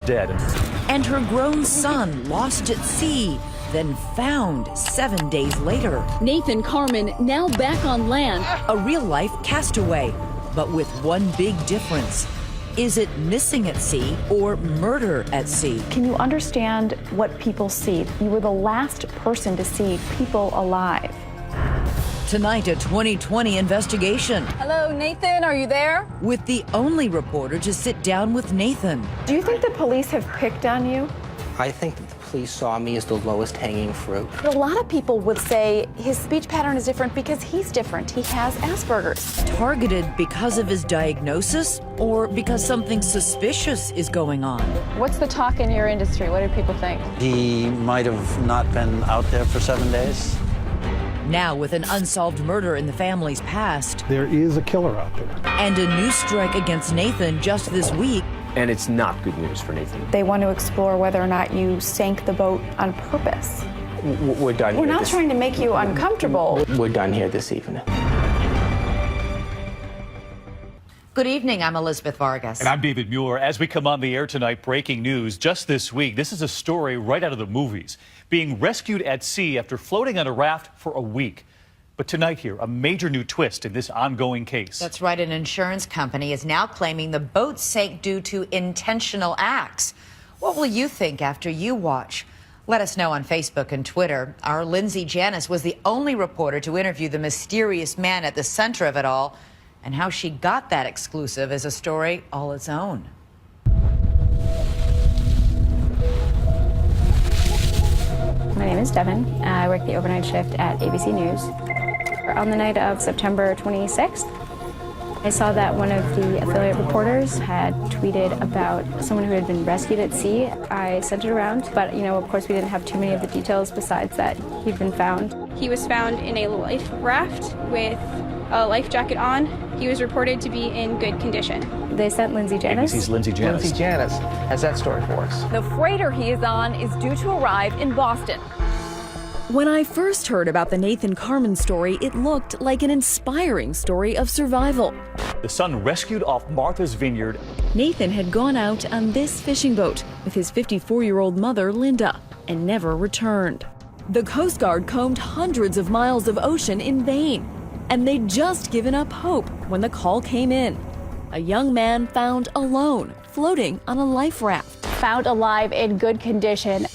dead. And her grown son lost at sea, then found 7 days later. Nathan Carmen now back on land. A real-life castaway, but with one big difference. Is it missing at sea or murder at sea? Can you understand what people see? You were the last person to see people alive. Tonight, a 2020 investigation. Hello, Nathan, are you there? With the only reporter to sit down with Nathan. Do you think the police have picked on you? I think that the police saw me as the lowest hanging fruit. But a lot of people would say his speech pattern is different because he's different. He has Asperger's. Targeted because of his diagnosis or because something suspicious is going on? What's the talk in your industry? What do people think? He might have not been out there for 7 days. Now, with an unsolved murder in the family's past. There is a killer out there. And a new strike against Nathan just this week. And it's not good news for Nathan. They want to explore whether or not you sank the boat on purpose. We're done. We're not trying to make you uncomfortable. We're done here this evening. Good evening, I'm Elizabeth Vargas. And I'm David Mueller. As we come on the air tonight, breaking news just this week. This is a story right out of the movies. Being rescued at sea after floating on a raft for a week. But tonight here, a major new twist in this ongoing case. That's right. An insurance company is now claiming the boat sank due to intentional acts. What will you think after you watch? Let us know on Facebook and Twitter. Our Lindsay Janis was the only reporter to interview the mysterious man at the center of it all. And how she got that exclusive is a story all its own. My name is Devin. I work the overnight shift at ABC News. On the night of September 26th, I saw that one of the affiliate reporters had tweeted about someone who had been rescued at sea. I sent it around, but of course we didn't have too many of the details besides that he'd been found. He was found in a life raft with a life jacket on. He was reported to be in good condition. They sent Lindsay Janis. ABC's Lindsay Janis. Lindsay Janis has that story for us. The freighter he is on is due to arrive in Boston. When I first heard about the Nathan Carmen story, it looked like an inspiring story of survival. The son rescued off Martha's Vineyard. Nathan had gone out on this fishing boat with his 54-year-old mother, Linda, and never returned. The Coast Guard combed hundreds of miles of ocean in vain, and they'd just given up hope when the call came in. A young man found alone, floating on a life raft. Found alive in good condition.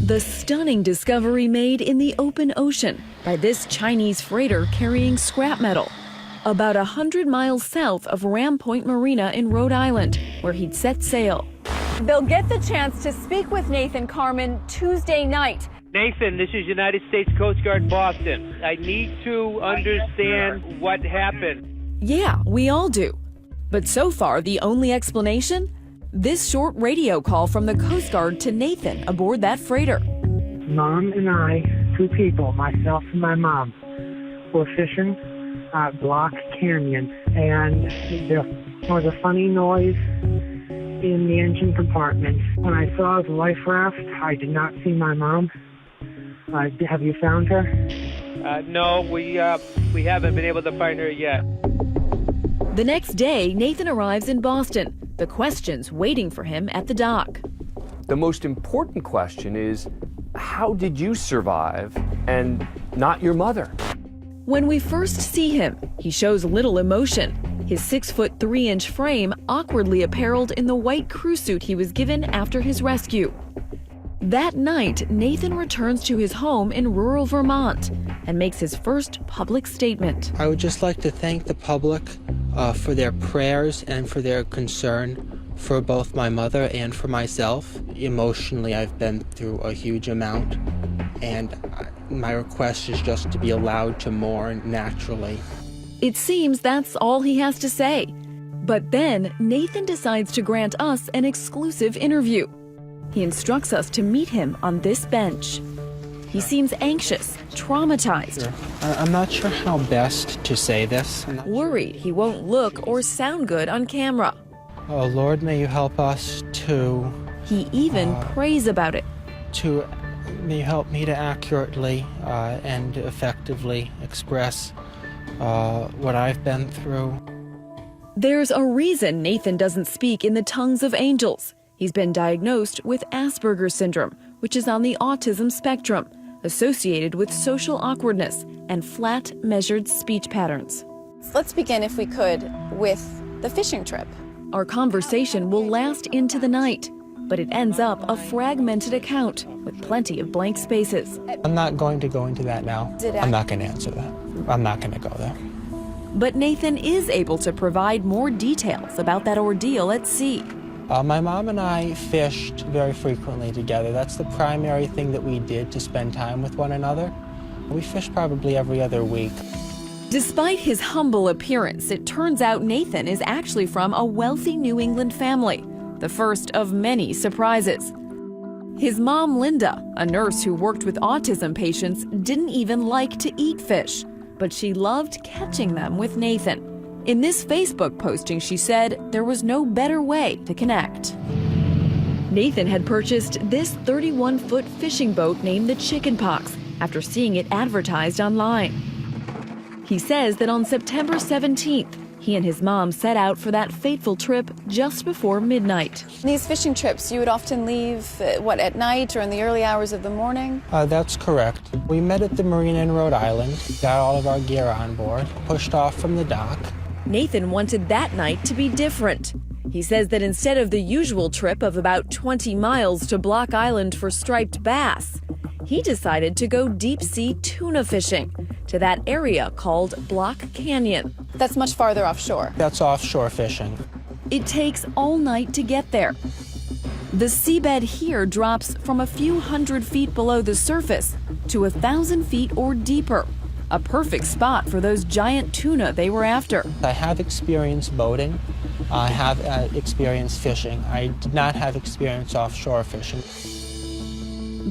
The stunning discovery made in the open ocean by this Chinese freighter carrying scrap metal, about 100 miles south of Ram Point Marina in Rhode Island, where he'd set sail. They'll get the chance to speak with Nathan Carmen Tuesday night. Nathan, this is United States Coast Guard Boston. I need to understand what happened. Yeah, we all do. But so far, the only explanation? This short radio call from the Coast Guard to Nathan aboard that freighter. Mom and I, two people, myself and my mom, were fishing at Block Canyon, and there was a funny noise in the engine compartment. When I saw the life raft, I did not see my mom. Have you found her? No, we haven't been able to find her yet. The next day, Nathan arrives in Boston. The questions waiting for him at the dock. The most important question is, how did you survive and not your mother? When we first see him, he shows little emotion. His 6'3" frame awkwardly appareled in the white crew suit he was given after his rescue. That night, Nathan returns to his home in rural Vermont and makes his first public statement. I would just like to thank the public for their prayers and for their concern for both my mother and for myself. Emotionally, I've been through a huge amount, and my request is just to be allowed to mourn naturally. It seems that's all he has to say. But then Nathan decides to grant us an exclusive interview. He instructs us to meet him on this bench. He seems anxious, traumatized. I'm not sure how best to say this. Worried he won't look or sound good on camera. Oh, Lord, may you help us to... He even prays about it. May you help me to accurately and effectively express what I've been through. There's a reason Nathan doesn't speak in the tongues of angels. He's been diagnosed with Asperger's syndrome, which is on the autism spectrum, associated with social awkwardness and flat, measured speech patterns. Let's begin, if we could, with the fishing trip. Our conversation will last into the night, but it ends up a fragmented account with plenty of blank spaces. I'm not going to go into that now. I'm not going to answer that. I'm not going to go there. But Nathan is able to provide more details about that ordeal at sea. My mom and I fished very frequently together. That's the primary thing that we did to spend time with one another. We fished probably every other week. Despite his humble appearance, it turns out Nathan is actually from a wealthy New England family, the first of many surprises. His mom, Linda, a nurse who worked with autism patients, didn't even like to eat fish, but she loved catching them with Nathan. In this Facebook posting, she said there was no better way to connect. Nathan had purchased this 31-foot fishing boat named the Chicken Pox after seeing it advertised online. He says that on September 17th, he and his mom set out for that fateful trip just before midnight. These fishing trips, you would often leave, at night or in the early hours of the morning? That's correct. We met at the marina in Rhode Island, got all of our gear on board, pushed off from the dock. Nathan wanted that night to be different. He says that instead of the usual trip of about 20 miles to Block Island for striped bass, he decided to go deep-sea tuna fishing to that area called Block Canyon. That's much farther offshore. That's offshore fishing. It takes all night to get there. The seabed here drops from a few hundred feet below the surface to 1,000 feet or deeper. A perfect spot for those giant tuna they were after. I have experience boating. I have experience fishing. I did not have experience offshore fishing.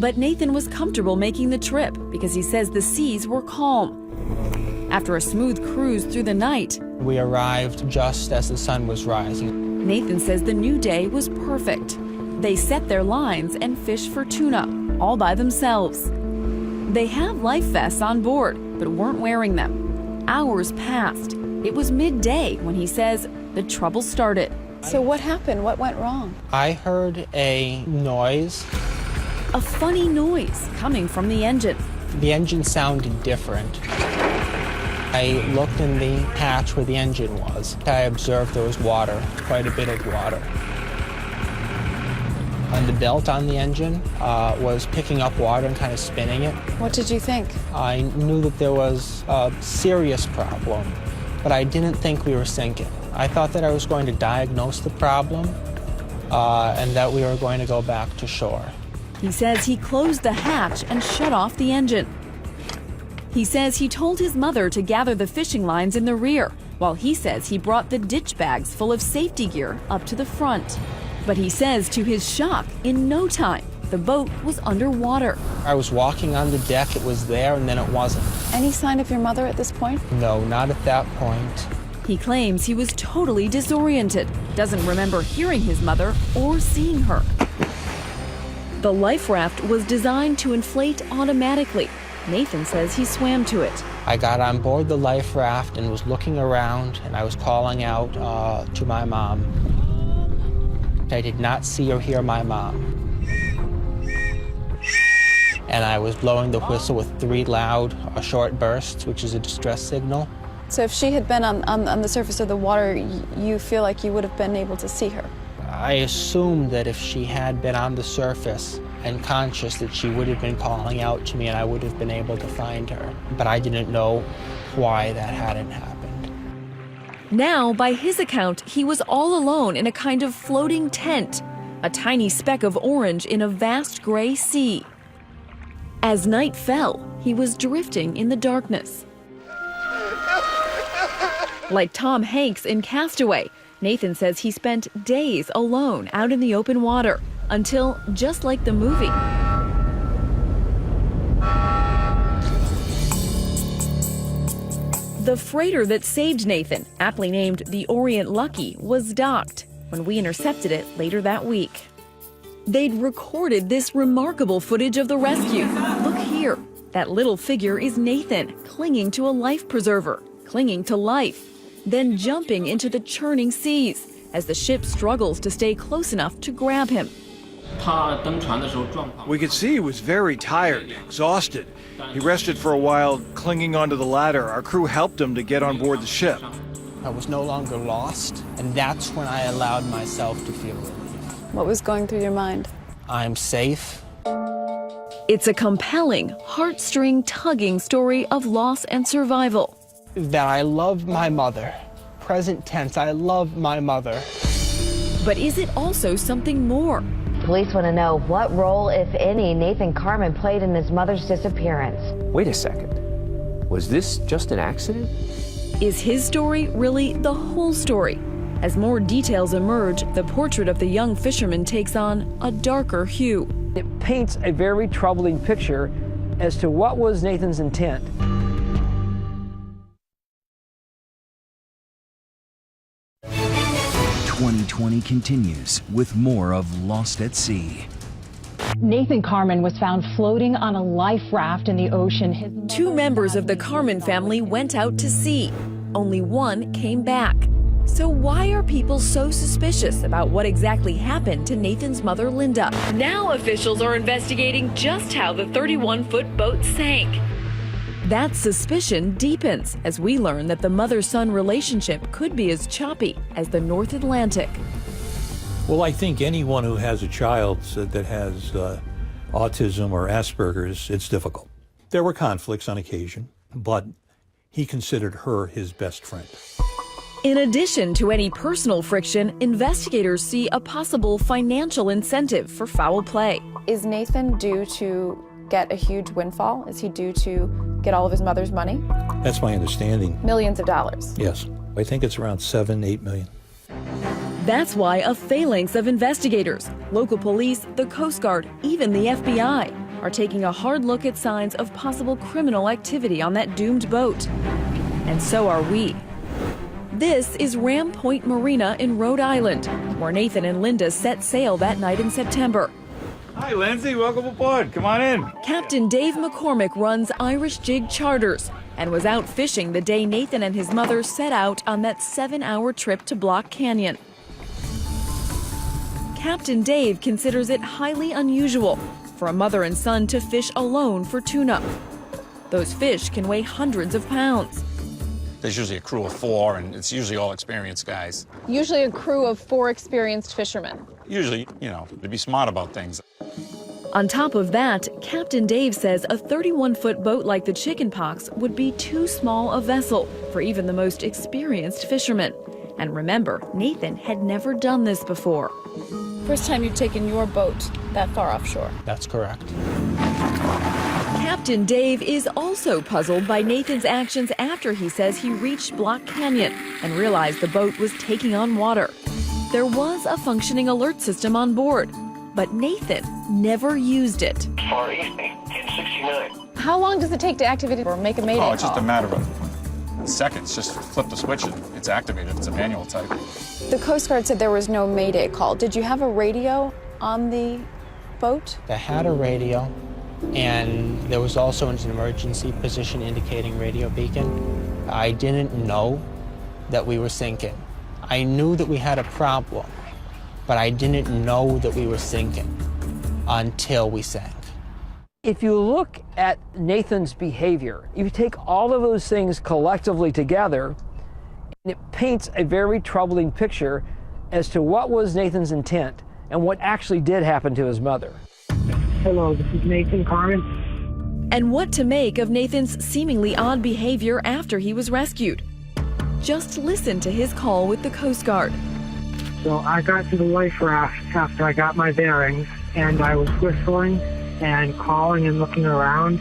But Nathan was comfortable making the trip because he says the seas were calm. After a smooth cruise through the night, we arrived just as the sun was rising. Nathan says the new day was perfect. They set their lines and fished for tuna, all by themselves. They have life vests on board, but weren't wearing them. Hours passed. It was midday when he says the trouble started. So what happened? What went wrong? I heard a noise. A funny noise coming from the engine. The engine sounded different. I looked in the hatch where the engine was. I observed there was water, quite a bit of water. And the belt on the engine was picking up water and kind of spinning it. What did you think? I knew that there was a serious problem, but I didn't think we were sinking. I thought that I was going to diagnose the problem and that we were going to go back to shore. He says he closed the hatch and shut off the engine. He says he told his mother to gather the fishing lines in the rear, while he says he brought the ditch bags full of safety gear up to the front. But he says to his shock, in no time, the boat was underwater. I was walking on the deck, it was there, and then it wasn't. Any sign of your mother at this point? No, not at that point. He claims he was totally disoriented, doesn't remember hearing his mother or seeing her. The life raft was designed to inflate automatically. Nathan says he swam to it. I got on board the life raft and was looking around, and I was calling out to my mom. I did not see or hear my mom. And I was blowing the whistle with 3 loud, short bursts, which is a distress signal. So if she had been on the surface of the water, you feel like you would have been able to see her? I assumed that if she had been on the surface and conscious, that she would have been calling out to me and I would have been able to find her. But I didn't know why that hadn't happened. Now, by his account, he was all alone in a kind of floating tent, a tiny speck of orange in a vast gray sea. As night fell, he was drifting in the darkness. Like Tom Hanks in Castaway, Nathan says he spent days alone out in the open water until, just like the movie, the freighter that saved Nathan, aptly named the Orient Lucky, was docked when we intercepted it later that week. They'd recorded this remarkable footage of the rescue. Look here. That little figure is Nathan, clinging to a life preserver, clinging to life, then jumping into the churning seas, as the ship struggles to stay close enough to grab him. We could see he was very tired, exhausted. He rested for a while, clinging onto the ladder. Our crew helped him to get on board the ship. I was no longer lost, and that's when I allowed myself to feel relief. What was going through your mind? I'm safe. It's a compelling, heartstring-tugging story of loss and survival. That I love my mother. Present tense, I love my mother. But is it also something more? Police want to know what role, if any, Nathan Carmen played in his mother's disappearance. Wait a second. Was this just an accident? Is his story really the whole story? As more details emerge, the portrait of the young fisherman takes on a darker hue. It paints a very troubling picture as to what was Nathan's intent. 2020 continues with more of Lost at Sea. Nathan Carmen was found floating on a life raft in the ocean. Two members of the Carmen family went out to sea. Only one came back. So why are people so suspicious about what exactly happened to Nathan's mother, Linda? Now officials are investigating just how the 31-foot boat sank. That suspicion deepens as we learn that the mother-son relationship could be as choppy as the North Atlantic. Well, I think anyone who has a child that has autism or Asperger's, it's difficult. There were conflicts on occasion, but he considered her his best friend. In addition to any personal friction, investigators see a possible financial incentive for foul play. Is Nathan due to get a huge windfall? Is he due to get all of his mother's money? That's my understanding. Millions of dollars. Yes. I think it's around 7-8 million. That's why a phalanx of investigators, local police, the Coast Guard, even the FBI, are taking a hard look at signs of possible criminal activity on that doomed boat. And so are we. This is Ram Point Marina in Rhode Island, where Nathan and Linda set sail that night in September. Hi, Lindsay. Welcome aboard. Come on in. Captain Dave McCormick runs Irish Jig Charters and was out fishing the day Nathan and his mother set out on that 7-hour trip to Block Canyon. Captain Dave considers it highly unusual for a mother and son to fish alone for tuna. Those fish can weigh hundreds of pounds. There's usually a crew of 4, and it's usually all experienced guys. Usually a crew of 4 experienced fishermen. Usually, to be smart about things. On top of that, Captain Dave says a 31-foot boat like the Chickenpox would be too small a vessel for even the most experienced fishermen. And remember, Nathan had never done this before. First time you've taken your boat that far offshore. That's correct. Captain Dave is also puzzled by Nathan's actions after he says he reached Block Canyon and realized the boat was taking on water. There was a functioning alert system on board, but Nathan never used it. Far East, 1069. How long does it take to activate it or make a mayday call? Oh, it's just a matter of seconds. Just flip the switch and it's activated. It's a manual type. The Coast Guard said there was no mayday call. Did you have a radio on the boat? They had a radio, and there was also an emergency position indicating radio beacon. I didn't know that we were sinking. I knew that we had a problem, but I didn't know that we were sinking until we sank. If you look at Nathan's behavior, you take all of those things collectively together, and it paints a very troubling picture as to what was Nathan's intent and what actually did happen to his mother. Hello, this is Nathan Carmen. And what to make of Nathan's seemingly odd behavior after he was rescued. Just listen to his call with the Coast Guard. So I got to the life raft after I got my bearings, and I was whistling and calling and looking around,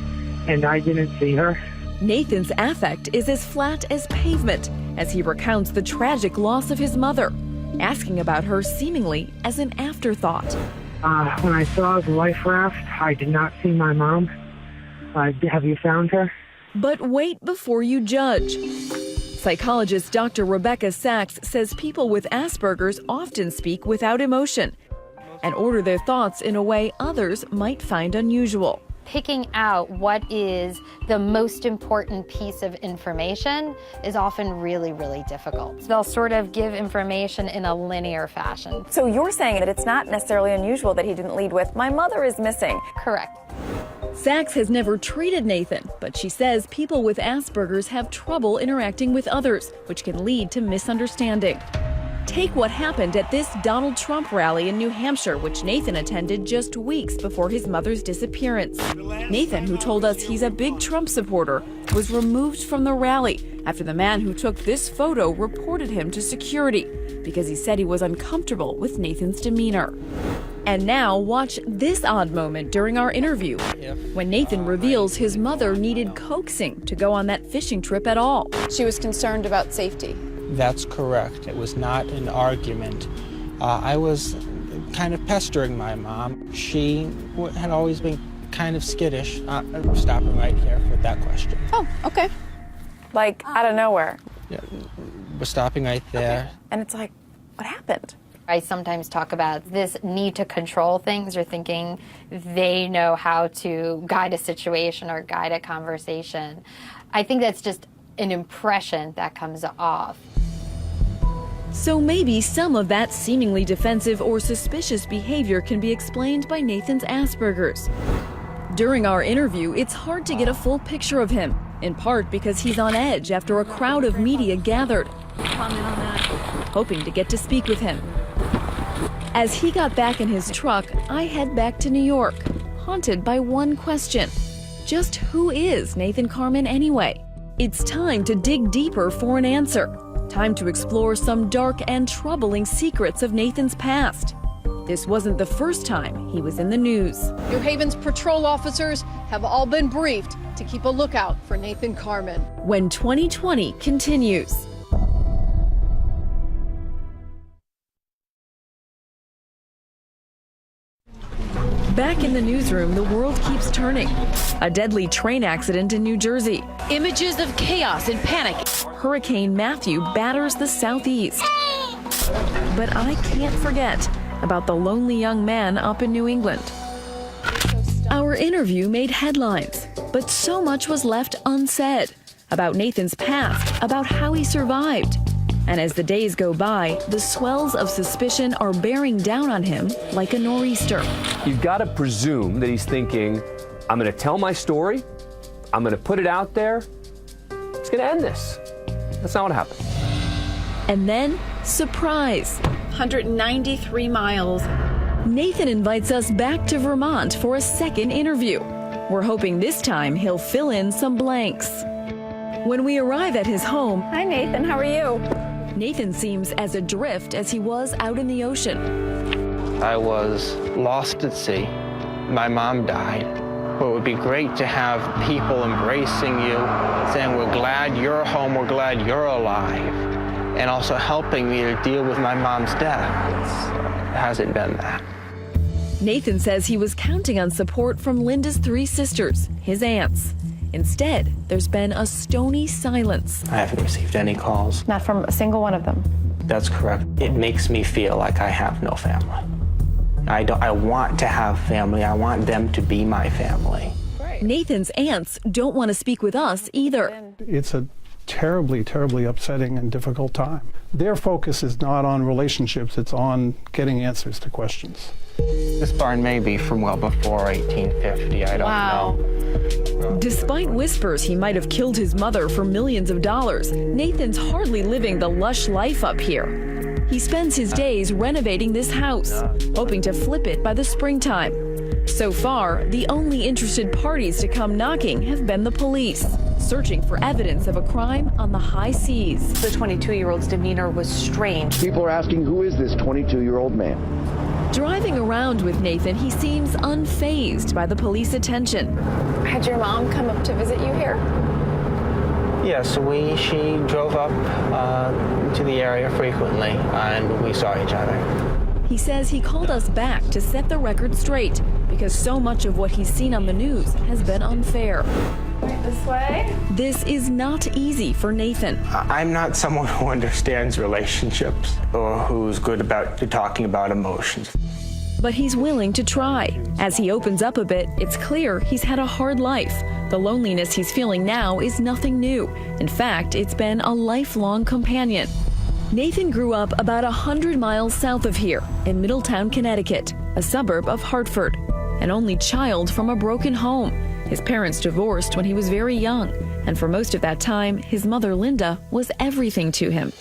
and I didn't see her. Nathan's affect is as flat as pavement as he recounts the tragic loss of his mother, asking about her seemingly as an afterthought. When I saw the life raft, I did not see my mom. Have you found her? But wait before you judge. Psychologist Dr. Rebecca Sachs says people with Asperger's often speak without emotion and order their thoughts in a way others might find unusual. picking out what is the most important piece of information is often really, really difficult. They'll sort of give information in a linear fashion. So you're saying that it's not necessarily unusual that he didn't lead with, "My mother is missing." Correct. Sachs has never treated Nathan, but she says people with Asperger's have trouble interacting with others, which can lead to misunderstanding. Take what happened at this Donald Trump rally in New Hampshire, which Nathan attended just weeks before his mother's disappearance. Nathan, who told us he's a big Trump supporter, was removed from the rally after the man who took this photo reported him to security because he said he was uncomfortable with Nathan's demeanor. And now watch this odd moment during our interview when Nathan reveals his mother needed coaxing to go on that fishing trip at all. She was concerned about safety. That's correct. It was not an argument. I was kind of pestering my mom. She had always been kind of skittish. I'm stopping right here with that question. Oh, okay. Like out of nowhere. Yeah, we're stopping right there. Okay. And it's like, what happened? I sometimes talk about this need to control things or thinking they know how to guide a situation or guide a conversation. I think that's just an impression that comes off. So maybe some of that seemingly defensive or suspicious behavior can be explained by Nathan's Asperger's. During our interview, it's hard to get a full picture of him, in part because he's on edge after a crowd of media gathered, hoping to get to speak with him. As he got back in his truck, I head back to New York, haunted by one question. Just who is Nathan Carman anyway? It's time to dig deeper for an answer. Time to explore some dark and troubling secrets of Nathan's past. This wasn't the first time he was in the news. New Haven's patrol officers have all been briefed to keep a lookout for Nathan Carman. When 2020 continues. Back in the newsroom, the world keeps turning. A deadly train accident in New Jersey. Images of chaos and panic. Hurricane Matthew batters the southeast. But I can't forget about the lonely young man up in New England. Our interview made headlines, but so much was left unsaid about Nathan's past, about how he survived. And as the days go by, the swells of suspicion are bearing down on him like a nor'easter. You've got to presume that he's thinking, I'm going to tell my story, I'm going to put it out there, it's going to end this. That's not what happened. And then, surprise. 193 miles. Nathan invites us back to Vermont for a second interview. We're hoping this time he'll fill in some blanks. When we arrive at his home, "Hi Nathan, how are you?" Nathan seems as adrift as he was out in the ocean. I was lost at sea. My mom died. But it would be great to have people embracing you, saying, "We're glad you're home, we're glad you're alive," and also helping me to deal with my mom's death. It hasn't been that. Nathan says he was counting on support from Linda's 3 sisters, his aunts. Instead, there's been a stony silence. I haven't received any calls. Not from a single one of them. That's correct. It makes me feel like I have no family. I want to have family. I want them to be my family. Nathan's aunts don't want to speak with us either. It's a terribly, terribly upsetting and difficult time. Their focus is not on relationships, it's on getting answers to questions. This barn may be from well before 1850, I don't know. Despite whispers he might have killed his mother for millions of dollars, Nathan's hardly living the lush life up here. He spends his days renovating this house, hoping to flip it by the springtime. So far, the only interested parties to come knocking have been the police, searching for evidence of a crime on the high seas. The 22-year-old's demeanor was strange. People are asking, who is this 22-year-old man? Driving around with Nathan, he seems unfazed by the police attention. Had your mom come up to visit you here? Yes, she drove up to the area frequently, and we saw each other. He says he called us back to set the record straight because so much of what he's seen on the news has been unfair. Right this way? This is not easy for Nathan. I'm not someone who understands relationships or who's good about talking about emotions. But he's willing to try. As he opens up a bit, it's clear he's had a hard life. The loneliness he's feeling now is nothing new. In fact, it's been a lifelong companion. Nathan grew up about 100 miles south of here in Middletown, Connecticut, a suburb of Hartford, an only child from a broken home. His parents divorced when he was very young, and for most of that time, his mother, Linda, was everything to him.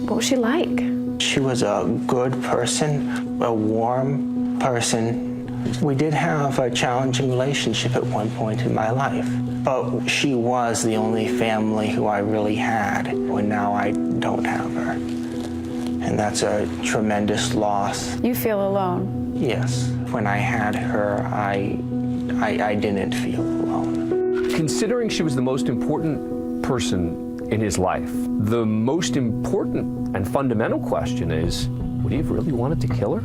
What was she like? She was a good person, a warm person. We did have a challenging relationship at one point in my life, but she was the only family who I really had, and now I don't have her. And that's a tremendous loss. You feel alone? Yes. When I had her, I didn't feel alone. Considering she was the most important person in his life, the most important and fundamental question is, would he have really wanted to kill her?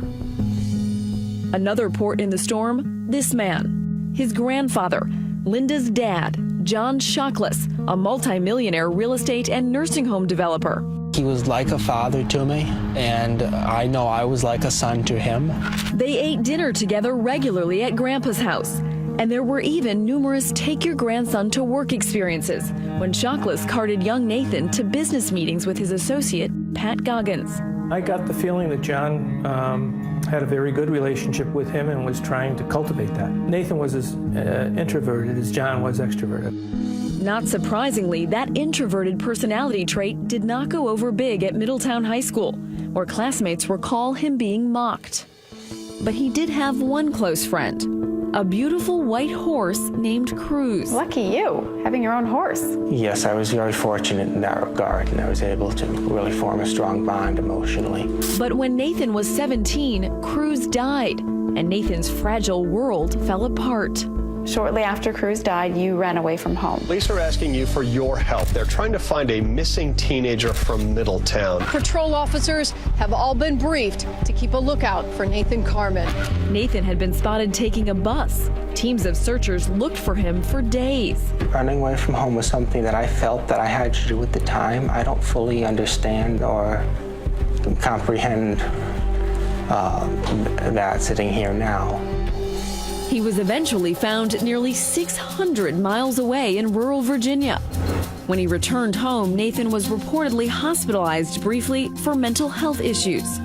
Another port in the storm, this man. His grandfather, Linda's dad, John Shockless, a multimillionaire real estate and nursing home developer. He was like a father to me, and I know I was like a son to him. They ate dinner together regularly at Grandpa's house. And there were even numerous take-your-grandson-to-work experiences when Shockless carted young Nathan to business meetings with his associate, Pat Goggins. I got the feeling that John had a very good relationship with him and was trying to cultivate that. Nathan was as introverted as John was extroverted. Not surprisingly, that introverted personality trait did not go over big at Middletown High School, where classmates recall him being mocked. But he did have one close friend. A beautiful white horse named Cruz. Lucky you, having your own horse. Yes, I was very fortunate in that regard, and I was able to really form a strong bond emotionally. But when Nathan was 17, Cruz died, and Nathan's fragile world fell apart. Shortly after Cruz died, you ran away from home. Police are asking you for your help. They're trying to find a missing teenager from Middletown. Patrol officers have all been briefed to keep a lookout for Nathan Carmen. Nathan had been spotted taking a bus. Teams of searchers looked for him for days. Running away from home was something that I felt that I had to do at the time. I don't fully understand or comprehend that sitting here now. He was eventually found nearly 600 miles away in rural Virginia. When he returned home, Nathan was reportedly hospitalized briefly for mental health issues.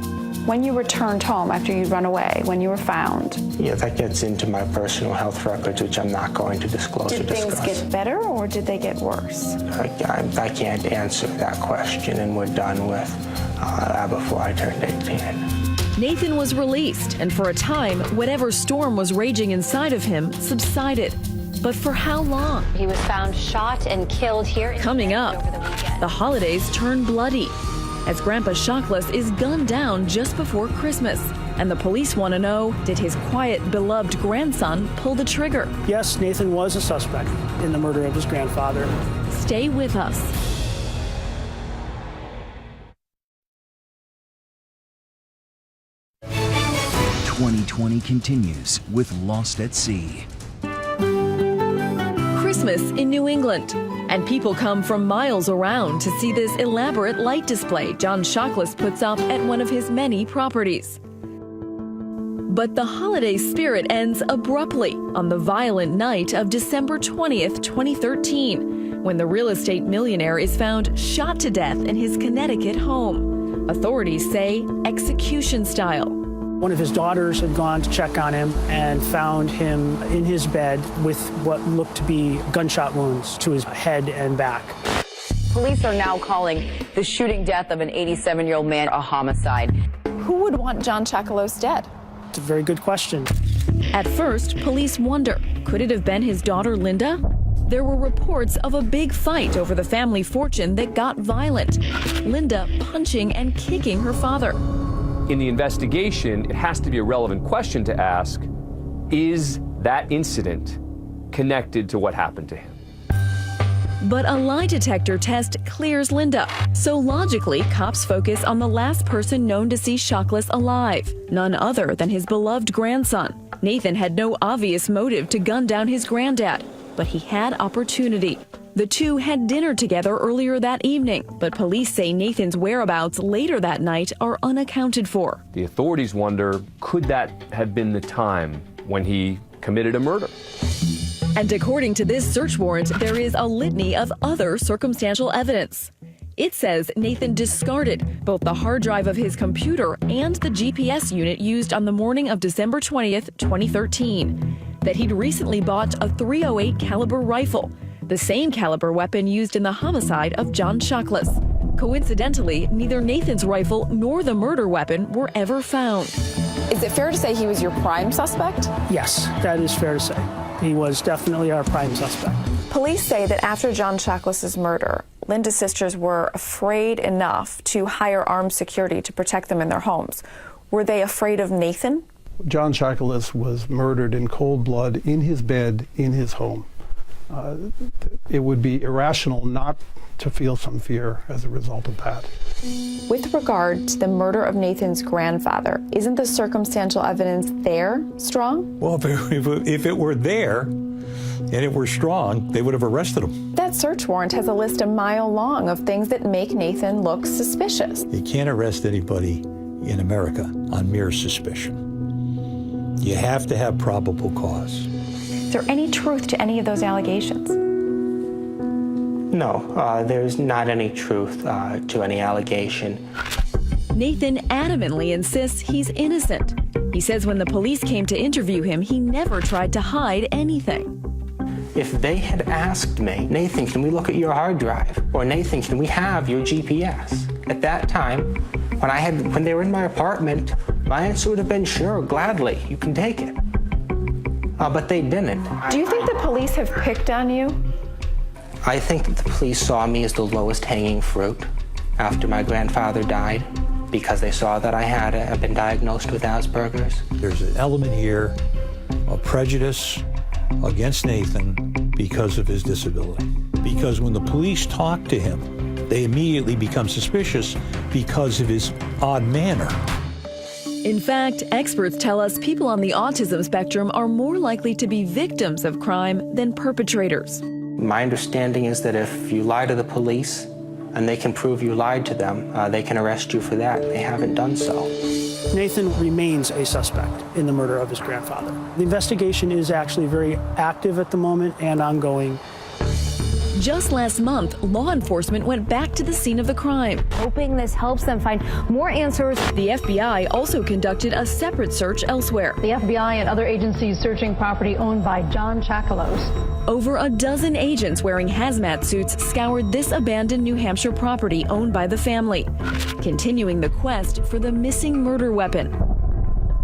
When you returned home after you'd run away, when you were found? Yeah, that gets into my personal health records, which I'm not going to disclose or discuss. Did things get better or did they get worse? I can't answer that question, and we're done with that before I turned 18. Nathan was released, and for a time, whatever storm was raging inside of him subsided. But for how long? He was found shot and killed here. Coming up, the holidays turn bloody as Grandpa Shockless is gunned down just before Christmas. And the police want to know, did his quiet, beloved grandson pull the trigger? Yes, Nathan was a suspect in the murder of his grandfather. Stay with us. 2020 continues with Lost at Sea. Christmas in New England, and people come from miles around to see this elaborate light display John Shockless puts up at one of his many properties. But the holiday spirit ends abruptly on the violent night of December 20th, 2013, when the real estate millionaire is found shot to death in his Connecticut home. Authorities say execution style. One of his daughters had gone to check on him and found him in his bed with what looked to be gunshot wounds to his head and back. Police are now calling the shooting death of an 87-year-old man a homicide. Who would want John Shockless dead? It's a very good question. At first, police wonder, could it have been his daughter, Linda? There were reports of a big fight over the family fortune that got violent. Linda punching and kicking her father. In the investigation, it has to be a relevant question to ask, is that incident connected to what happened to him? But a lie detector test clears Linda. So logically, cops focus on the last person known to see Shockless alive, none other than his beloved grandson. Nathan had no obvious motive to gun down his granddad, but he had opportunity. The two had dinner together earlier that evening, but police say Nathan's whereabouts later that night are unaccounted for. The authorities wonder, could that have been the time when he committed a murder? And according to this search warrant, there is a litany of other circumstantial evidence. It says Nathan discarded both the hard drive of his computer and the GPS unit used on the morning of December 20th, 2013. That he'd recently bought a .308 caliber rifle, the same caliber weapon used in the homicide of John Chaklis. Coincidentally, neither Nathan's rifle nor the murder weapon were ever found. Is it fair to say he was your prime suspect? Yes, that is fair to say. He was definitely our prime suspect. Police say that after John Chaklis' murder, Linda's sisters were afraid enough to hire armed security to protect them in their homes. Were they afraid of Nathan? John Chaklis was murdered in cold blood in his bed in his home. It would be irrational not to feel some fear as a result of that. With regard to the murder of Nathan's grandfather, isn't the circumstantial evidence there strong? Well, if it were there and it were strong, they would have arrested him. That search warrant has a list a mile long of things that make Nathan look suspicious. You can't arrest anybody in America on mere suspicion. You have to have probable cause. Is there any truth to any of those allegations? No, there's not any truth to any allegation. Nathan adamantly insists he's innocent. He says when the police came to interview him, he never tried to hide anything. If they had asked me, Nathan, can we look at your hard drive? Or Nathan, can we have your GPS? At that time, when they were in my apartment, my answer would have been sure, gladly, you can take it. But they didn't. Do you think the police have picked on you? I think that the police saw me as the lowest hanging fruit after my grandfather died because they saw that I had been diagnosed with Asperger's. There's an element here of prejudice against Nathan because of his disability. Because when the police talk to him, they immediately become suspicious because of his odd manner. In fact, experts tell us people on the autism spectrum are more likely to be victims of crime than perpetrators. My understanding is that if you lie to the police and they can prove you lied to them, they can arrest you for that. They haven't done so. Nathan remains a suspect in the murder of his grandfather. The investigation is actually very active at the moment and ongoing. Just last month, law enforcement went back to the scene of the crime, hoping this helps them find more answers. The FBI also conducted a separate search elsewhere. The FBI and other agencies searching property owned by John Chaklis. Over a dozen agents wearing hazmat suits scoured this abandoned New Hampshire property owned by the family, continuing the quest for the missing murder weapon.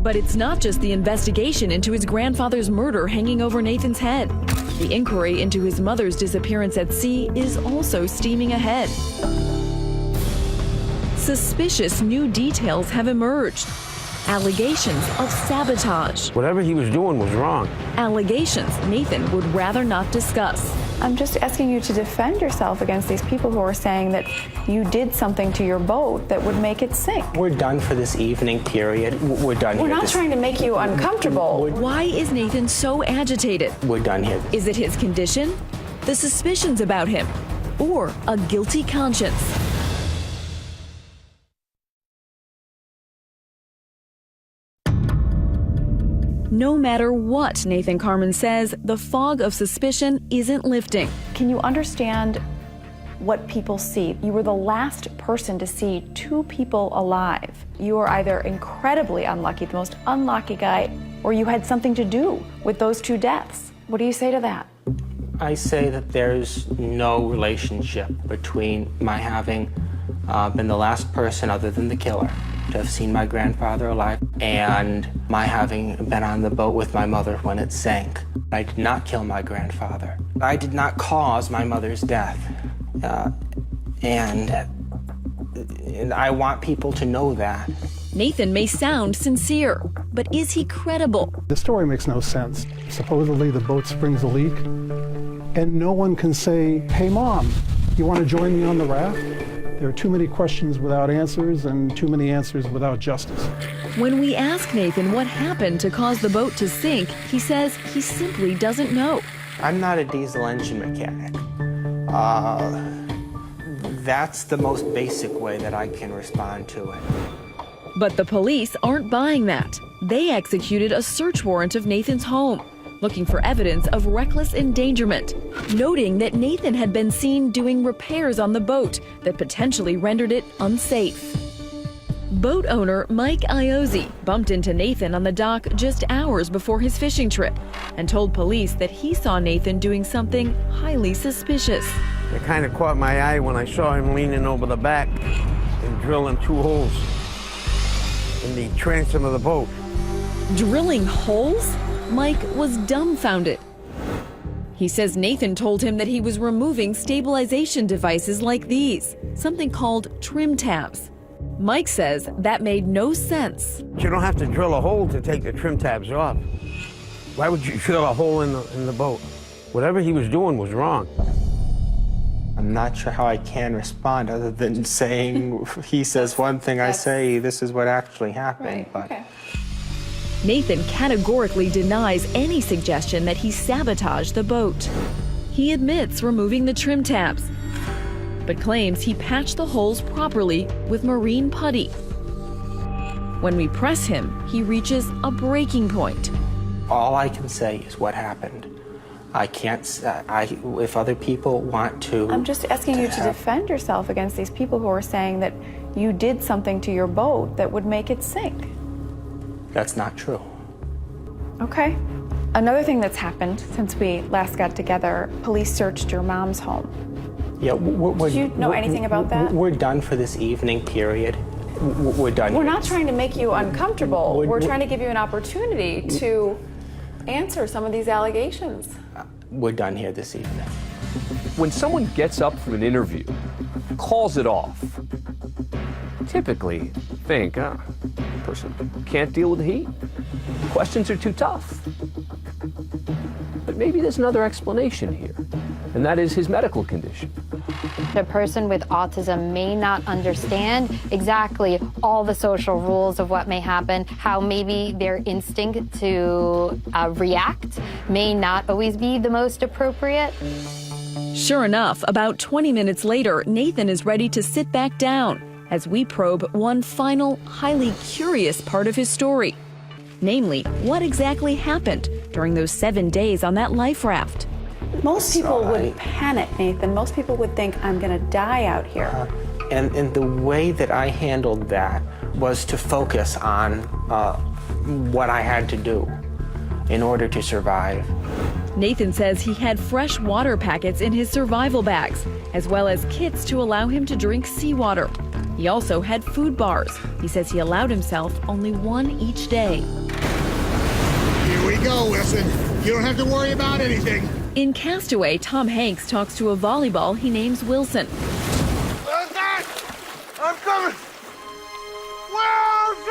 But it's not just the investigation into his grandfather's murder hanging over Nathan's head. The inquiry into his mother's disappearance at sea is also steaming ahead. Suspicious new details have emerged. Allegations of sabotage. Whatever he was doing was wrong. Allegations Nathan would rather not discuss. I'm just asking you to defend yourself against these people who are saying that you did something to your boat that would make it sink. We're done for this evening, period. We're done here. We're not trying to make you uncomfortable. Why is Nathan so agitated? We're done here. Is it his condition, the suspicions about him, or a guilty conscience? No matter what Nathan Carman says, the fog of suspicion isn't lifting. Can you understand what people see? You were the last person to see two people alive. You are either incredibly unlucky, the most unlucky guy, or you had something to do with those two deaths. What do you say to that? I say that there's no relationship between my having been the last person other than the killer to have seen my grandfather alive and my having been on the boat with my mother when it sank. I did not kill my grandfather. I did not cause my mother's death. And I want people to know that. Nathan may sound sincere, but is he credible? The story makes no sense. Supposedly the boat springs a leak, and no one can say, hey Mom, you want to join me on the raft? There are too many questions without answers and too many answers without justice. When we ask Nathan what happened to cause the boat to sink, he says he simply doesn't know. I'm not a diesel engine mechanic. That's the most basic way that I can respond to it. But the police aren't buying that. They executed a search warrant of Nathan's home, looking for evidence of reckless endangerment, noting that Nathan had been seen doing repairs on the boat that potentially rendered it unsafe. Boat owner Mike Iozzi bumped into Nathan on the dock just hours before his fishing trip and told police that he saw Nathan doing something highly suspicious. It kind of caught my eye when I saw him leaning over the back and drilling 2 holes in the transom of the boat. Drilling holes? Mike was dumbfounded. He says Nathan told him that he was removing stabilization devices like these, something called trim tabs. Mike says that made no sense. You don't have to drill a hole to take the trim tabs off. Why would you drill a hole in the boat? Whatever he was doing was wrong. I'm not sure how I can respond other than saying he says one thing, I say this is what actually happened. But Nathan categorically denies any suggestion that he sabotaged the boat. He admits removing the trim tabs, but claims he patched the holes properly with marine putty. When we press him, he reaches a breaking point. all I can say is what happened. I can't, if other people want to... I'm just asking you to defend yourself against these people who are saying that you did something to your boat that would make it sink. That's not true. Okay. Another thing that's happened since we last got together, police searched your mom's home. Yeah, Did you know anything about that? We're done for this evening period. We're done. We're not trying to make you uncomfortable. We're trying to give you an opportunity to answer some of these allegations. We're done here this evening. When someone gets up from an interview, calls it off, typically think, person can't deal with the heat. Questions are too tough. But maybe there's another explanation here, and that is his medical condition. A person with autism may not understand exactly all the social rules of what may happen, how maybe their instinct to react may not always be the most appropriate. Sure enough, about 20 minutes later, Nathan is ready to sit back down as we probe one final, highly curious part of his story. Namely, what exactly happened during those 7 days on that life raft. Most people would panic, Nathan. Most people would think, I'm going to die out here. And the way that I handled that was to focus on what I had to do in order to survive. Nathan says he had fresh water packets in his survival bags, as well as kits to allow him to drink seawater. He also had food bars. He says he allowed himself only one each day. Here we go, Wilson. You don't have to worry about anything. In Castaway, Tom Hanks talks to a volleyball he names Wilson. Wilson! I'm coming! Wilson!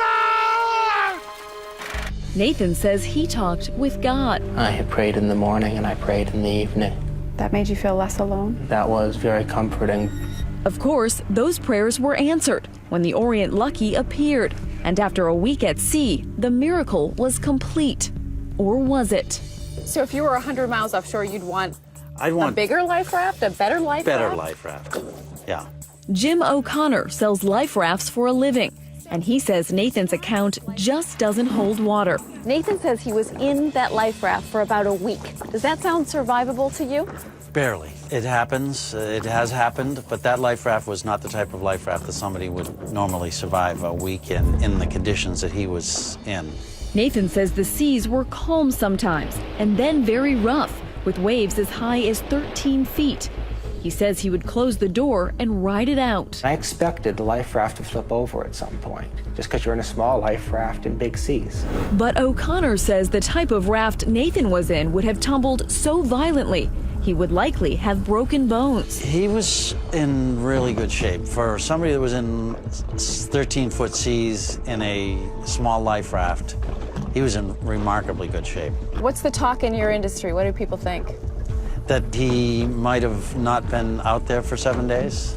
Nathan says he talked with God. I had prayed in the morning and I prayed in the evening. That made you feel less alone? That was very comforting. Of course, those prayers were answered when the Orient Lucky appeared. And after a week at sea, the miracle was complete. Or was it? So if you were 100 miles offshore, you'd want a bigger life raft, a better life raft? Better life raft, yeah. Jim O'Connor sells life rafts for a living, and he says Nathan's account just doesn't hold water. Nathan says he was in that life raft for about a week. Does that sound survivable to you? Barely. It happens. It has happened, but that life raft was not the type of life raft that somebody would normally survive a week in the conditions that he was in. Nathan says the seas were calm sometimes, and then very rough, with waves as high as 13 feet. He says he would close the door and ride it out. I expected the life raft to flip over at some point, just because you're in a small life raft in big seas. But O'Connor says the type of raft Nathan was in would have tumbled so violently, he would likely have broken bones. He was in really good shape. For somebody that was in 13-foot seas in a small life raft, he was in remarkably good shape. What's the talk in your industry? What do people think? That he might have not been out there for 7 days,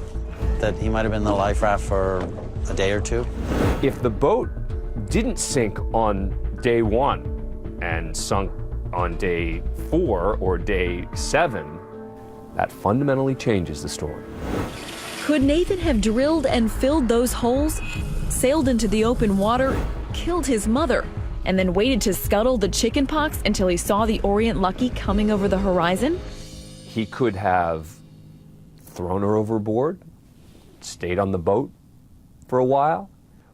that he might have been in the life raft for a day or two. If the boat didn't sink on day 1 and sunk on day 4 or day 7, That fundamentally changes the story. Could Nathan have drilled and filled those holes, sailed into the open water, killed his mother, and then waited to scuttle the chickenpox until he saw the Orient Lucky coming over the horizon? He could have thrown her overboard, stayed on the boat for a while.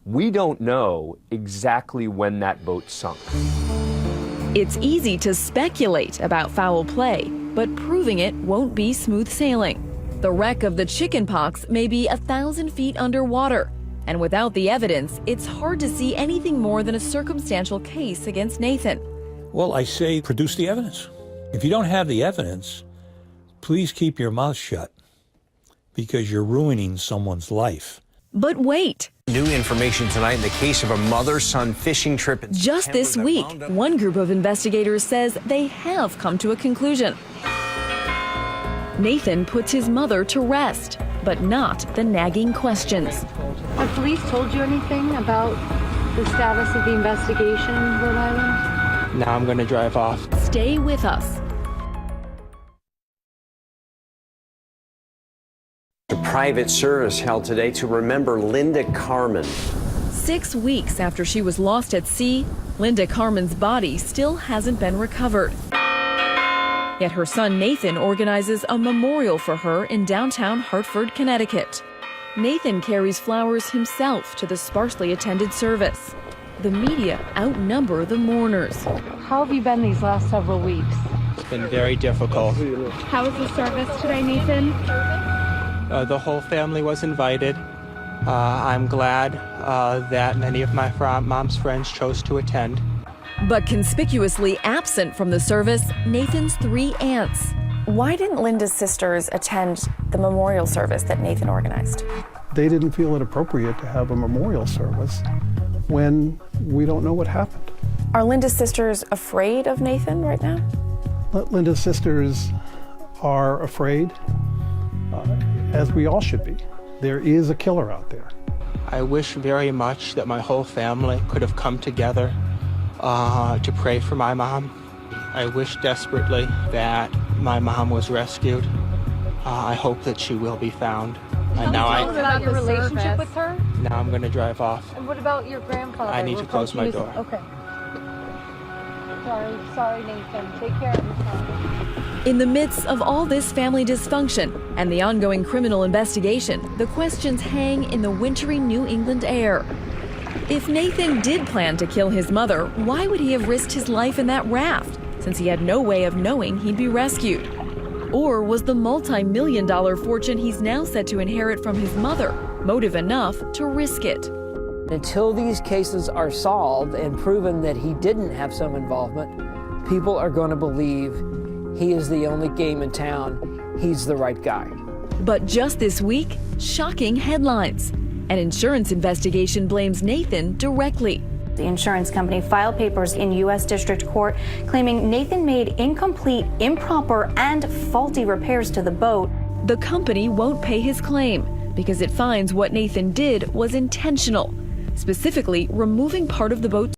We don't know exactly when that boat sunk. It's easy to speculate about foul play, but proving it won't be smooth sailing. The wreck of the chickenpox may be 1,000 feet underwater, and without the evidence, it's hard to see anything more than a circumstantial case against Nathan. Well, I say produce the evidence. If you don't have the evidence, please keep your mouth shut, because you're ruining someone's life. But wait. New information tonight in the case of a mother-son fishing trip. Just this week, one group of investigators says they have come to a conclusion. Nathan puts his mother to rest, but not the nagging questions. Have police told you anything about the status of the investigation in Rhode Island? Now I'm going to drive off. Stay with us. A private service held today to remember Linda Carmen. 6 weeks after she was lost at sea, Linda Carmen's body still hasn't been recovered. Yet her son Nathan organizes a memorial for her in downtown Hartford, Connecticut. Nathan carries flowers himself to the sparsely attended service. The media outnumber the mourners. How have you been these last several weeks? It's been very difficult. How was the service today, Nathan? The whole family was invited. I'm glad that many of my mom's friends chose to attend. But conspicuously absent from the service, Nathan's 3 aunts. Why didn't Linda's sisters attend the memorial service that Nathan organized? They didn't feel it appropriate to have a memorial service when we don't know what happened. Are Linda's sisters afraid of Nathan right now? Linda's sisters are afraid, as we all should be. There is a killer out there. I wish very much that my whole family could have come together to pray for my mom. I wish desperately that my mom was rescued. I hope that she will be found. Tell us about your relationship with her. Now I'm going to drive off. And what about your grandfather? I need to close my door. Okay. Sorry, Nathan. Take care of yourself. In the midst of all this family dysfunction and the ongoing criminal investigation, the questions hang in the wintry New England air. If Nathan did plan to kill his mother, why would he have risked his life in that raft, since he had no way of knowing he'd be rescued? Or was the multi-million-dollar fortune he's now set to inherit from his mother motive enough to risk it? Until these cases are solved and proven that he didn't have some involvement, people are going to believe he is the only game in town. He's the right guy. But just this week, shocking headlines. An insurance investigation blames Nathan directly. The insurance company filed papers in U.S. District Court claiming Nathan made incomplete, improper, and faulty repairs to the boat. The company won't pay his claim because it finds what Nathan did was intentional, specifically removing part of the boat